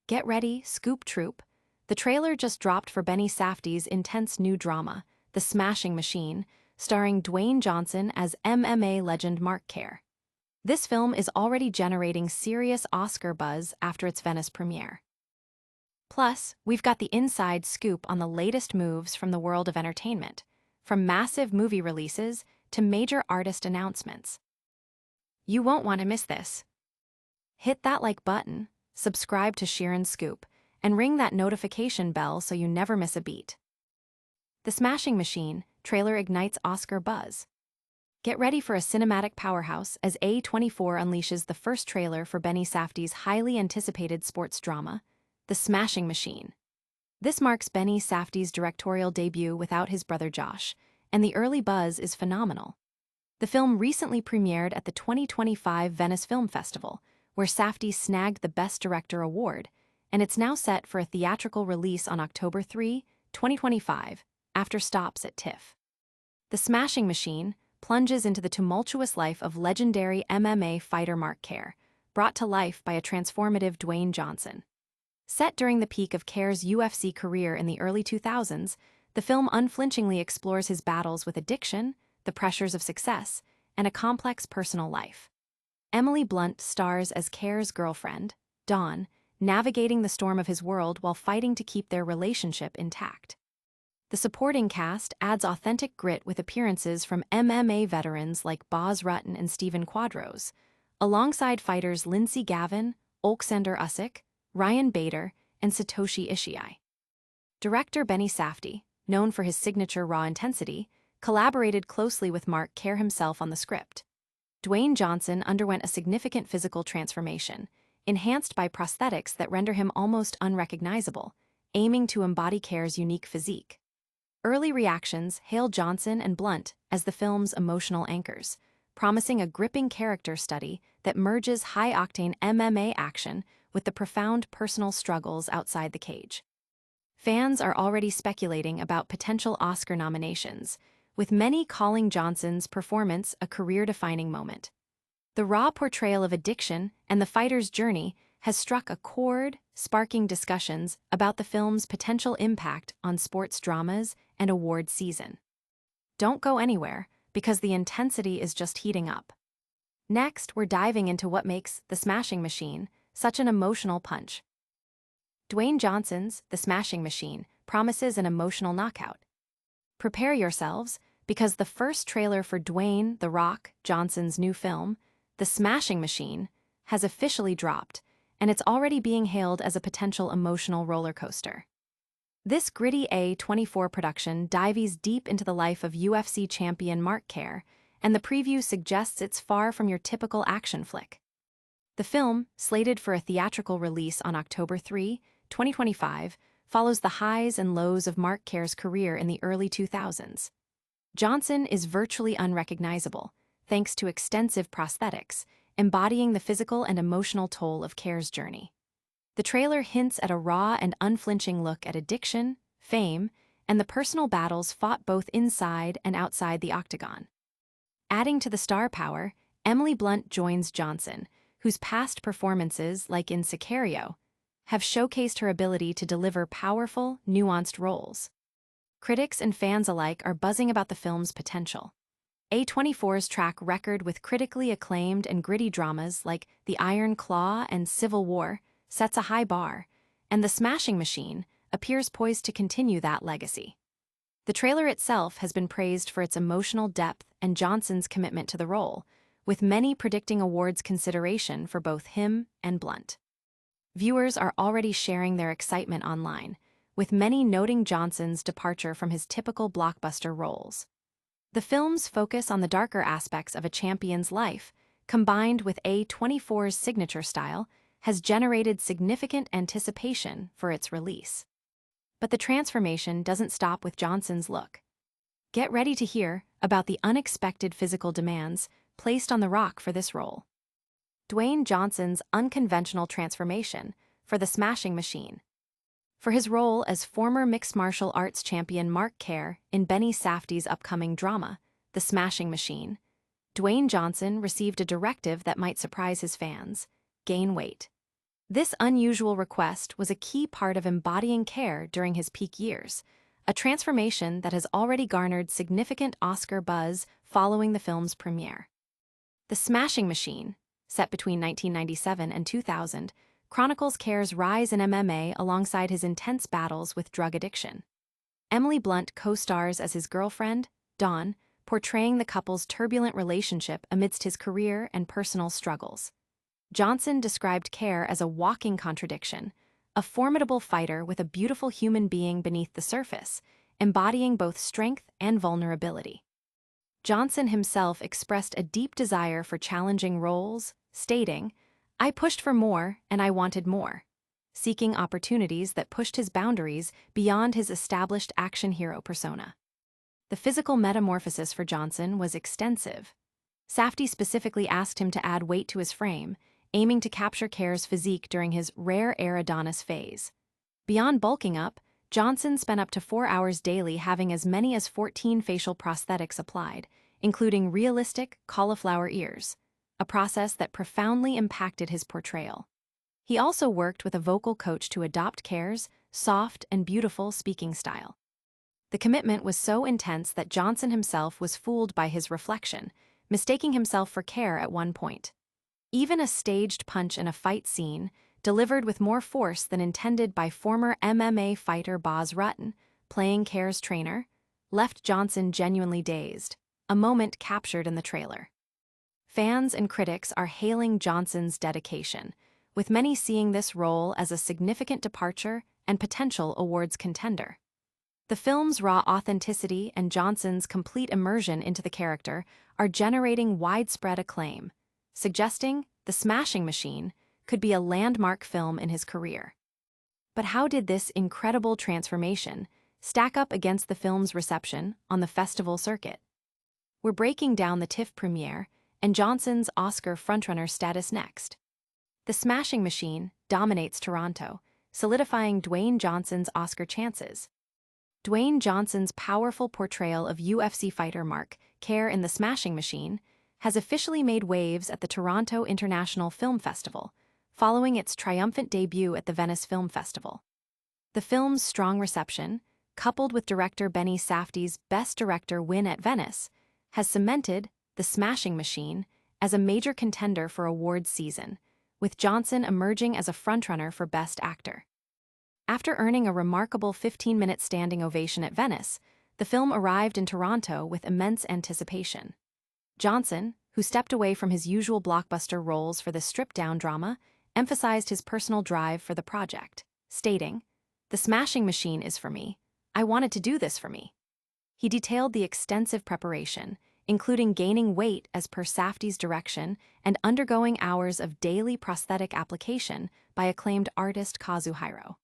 Get ready, Scoop Troop. The trailer just dropped for Benny Safdie's intense new drama, The Smashing Machine, starring Dwayne Johnson as MMA legend Mark Kerr. This film is already generating serious Oscar buzz after its Venice premiere. Plus, we've got the inside scoop on the latest moves from the world of entertainment, from massive movie releases to major artist announcements. You won't want to miss this. Hit that like button, subscribe to Sheeran Scoop, and ring that notification bell so you never miss a beat. The Smashing Machine trailer ignites Oscar buzz. Get ready for a cinematic powerhouse as A24 unleashes the first trailer for Benny Safdie's highly anticipated sports drama, The Smashing Machine. This marks Benny Safdie's directorial debut without his brother Josh, and the early buzz is phenomenal. The film recently premiered at the 2025 Venice Film Festival, where Safdie snagged the Best Director award, and it's now set for a theatrical release on October 3, 2025, after stops at TIFF. The Smashing Machine plunges into the tumultuous life of legendary MMA fighter Mark Kerr, brought to life by a transformative Dwayne Johnson. Set during the peak of Kerr's UFC career in the early 2000s, the film unflinchingly explores his battles with addiction, the pressures of success, and a complex personal life. Emily Blunt stars as Kerr's girlfriend, Dawn, navigating the storm of his world while fighting to keep their relationship intact. The supporting cast adds authentic grit with appearances from MMA veterans like Boz Rutten and Stephen Quadros, alongside fighters Lindsey Gavin, Oleksandr Usyk, Ryan Bader, and Satoshi Ishii. Director Benny Safdie, known for his signature raw intensity, collaborated closely with Mark Kerr himself on the script. Dwayne Johnson underwent a significant physical transformation, enhanced by prosthetics that render him almost unrecognizable, aiming to embody Kerr's unique physique. Early reactions hail Johnson and Blunt as the film's emotional anchors, promising a gripping character study that merges high-octane MMA action with the profound personal struggles outside the cage. Fans are already speculating about potential Oscar nominations, with many calling Johnson's performance a career-defining moment. The raw portrayal of addiction and the fighter's journey has struck a chord, sparking discussions about the film's potential impact on sports dramas and award season. Don't go anywhere, because the intensity is just heating up. Next, we're diving into what makes The Smashing Machine such an emotional punch. Dwayne Johnson's The Smashing Machine promises an emotional knockout. Prepare yourselves, because the first trailer for Dwayne The Rock Johnson's new film, The Smashing Machine, has officially dropped, and it's already being hailed as a potential emotional roller coaster. This gritty A24 production dives deep into the life of UFC champion Mark Kerr, and the preview suggests it's far from your typical action flick. The film, slated for a theatrical release on October 3, 2025, follows the highs and lows of Mark Kerr's career in the early 2000s. Johnson is virtually unrecognizable, thanks to extensive prosthetics, embodying the physical and emotional toll of Kerr's journey. The trailer hints at a raw and unflinching look at addiction, fame, and the personal battles fought both inside and outside the octagon. Adding to the star power, Emily Blunt joins Johnson, whose past performances, like in Sicario, have showcased her ability to deliver powerful, nuanced roles. Critics and fans alike are buzzing about the film's potential. A24's track record with critically acclaimed and gritty dramas like The Iron Claw and Civil War sets a high bar, and The Smashing Machine appears poised to continue that legacy. The trailer itself has been praised for its emotional depth and Johnson's commitment to the role, with many predicting awards consideration for both him and Blunt. Viewers are already sharing their excitement online, with many noting Johnson's departure from his typical blockbuster roles. The film's focus on the darker aspects of a champion's life, combined with A24's signature style, has generated significant anticipation for its release. But the transformation doesn't stop with Johnson's look. Get ready to hear about the unexpected physical demands placed on The Rock for this role. Dwayne Johnson's unconventional transformation for The Smashing Machine. For his role as former mixed martial arts champion Mark Kerr in Benny Safdie's upcoming drama, The Smashing Machine, Dwayne Johnson received a directive that might surprise his fans: gain weight. This unusual request was a key part of embodying Kerr during his peak years, a transformation that has already garnered significant Oscar buzz following the film's premiere. The Smashing Machine, set between 1997 and 2000, chronicles Kerr's rise in MMA alongside his intense battles with drug addiction. Emily Blunt co-stars as his girlfriend, Dawn, portraying the couple's turbulent relationship amidst his career and personal struggles. Johnson described Kerr as a walking contradiction, a formidable fighter with a beautiful human being beneath the surface, embodying both strength and vulnerability. Johnson himself expressed a deep desire for challenging roles, stating, "I pushed for more and I wanted more," seeking opportunities that pushed his boundaries beyond his established action hero persona. The physical metamorphosis for Johnson was extensive. Safdie specifically asked him to add weight to his frame, aiming to capture Kerr's physique during his rare air Adonis phase. Beyond bulking up, Johnson spent up to 4 hours daily having as many as 14 facial prosthetics applied, including realistic cauliflower ears, a process that profoundly impacted his portrayal. He also worked with a vocal coach to adopt Kerr's soft and beautiful speaking style. The commitment was so intense that Johnson himself was fooled by his reflection, mistaking himself for Kerr at one point. Even a staged punch in a fight scene, delivered with more force than intended by former MMA fighter Boz Rutten, playing Kerr's trainer, left Johnson genuinely dazed, a moment captured in the trailer. Fans and critics are hailing Johnson's dedication, with many seeing this role as a significant departure and potential awards contender. The film's raw authenticity and Johnson's complete immersion into the character are generating widespread acclaim, suggesting The Smashing Machine could be a landmark film in his career. But how did this incredible transformation stack up against the film's reception on the festival circuit? We're breaking down the TIFF premiere and Johnson's Oscar frontrunner status next. The Smashing Machine dominates Toronto, solidifying Dwayne Johnson's Oscar chances. Dwayne Johnson's powerful portrayal of UFC fighter Mark Kerr in The Smashing Machine has officially made waves at the Toronto International Film Festival, following its triumphant debut at the Venice Film Festival. The film's strong reception, coupled with director Benny Safdie's Best Director win at Venice, has cemented The Smashing Machine as a major contender for awards season, with Johnson emerging as a frontrunner for Best Actor. After earning a remarkable 15-minute standing ovation at Venice, the film arrived in Toronto with immense anticipation. Johnson, who stepped away from his usual blockbuster roles for the stripped-down drama, emphasized his personal drive for the project, stating, "The Smashing Machine is for me. I wanted to do this for me." He detailed the extensive preparation, including gaining weight as per Safdie's direction and undergoing hours of daily prosthetic application by acclaimed artist Kazuhiro.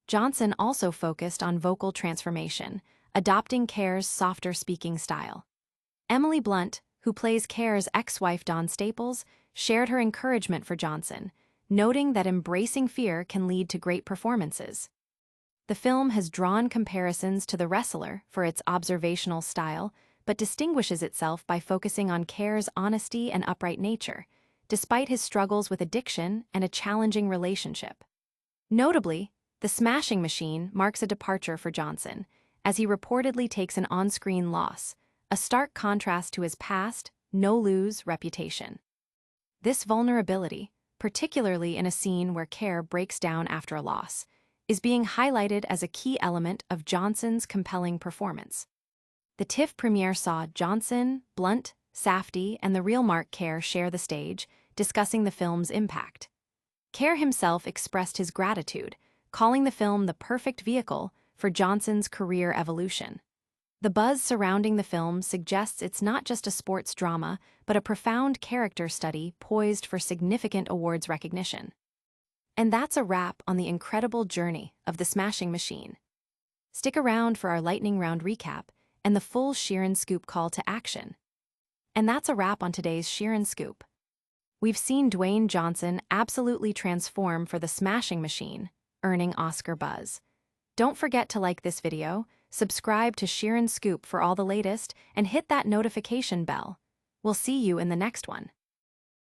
Johnson also focused on vocal transformation, adopting Kerr's softer speaking style. Emily Blunt, who plays Kerr's ex-wife Dawn Staples, shared her encouragement for Johnson, noting that embracing fear can lead to great performances. The film has drawn comparisons to The Wrestler for its observational style, but distinguishes itself by focusing on Kerr's honesty and upright nature, despite his struggles with addiction and a challenging relationship. Notably, The Smashing Machine marks a departure for Johnson, as he reportedly takes an on-screen loss, a stark contrast to his past, no-lose reputation. This vulnerability, particularly in a scene where Kerr breaks down after a loss, is being highlighted as a key element of Johnson's compelling performance. The TIFF premiere saw Johnson, Blunt, Safdie, and the real Mark Kerr share the stage, discussing the film's impact. Kerr himself expressed his gratitude, calling the film the perfect vehicle for Johnson's career evolution. The buzz surrounding the film suggests it's not just a sports drama, but a profound character study poised for significant awards recognition. And that's a wrap on the incredible journey of The Smashing Machine. Stick around for our lightning round recap and the full Sheeran scoop call to action. And that's a wrap on today's Sheeran scoop. We've seen Dwayne Johnson absolutely transform for The Smashing Machine, earning Oscar buzz. Don't forget to like this video, subscribe to Sheeran Scoop for all the latest, and hit that notification bell. We'll see you in the next one.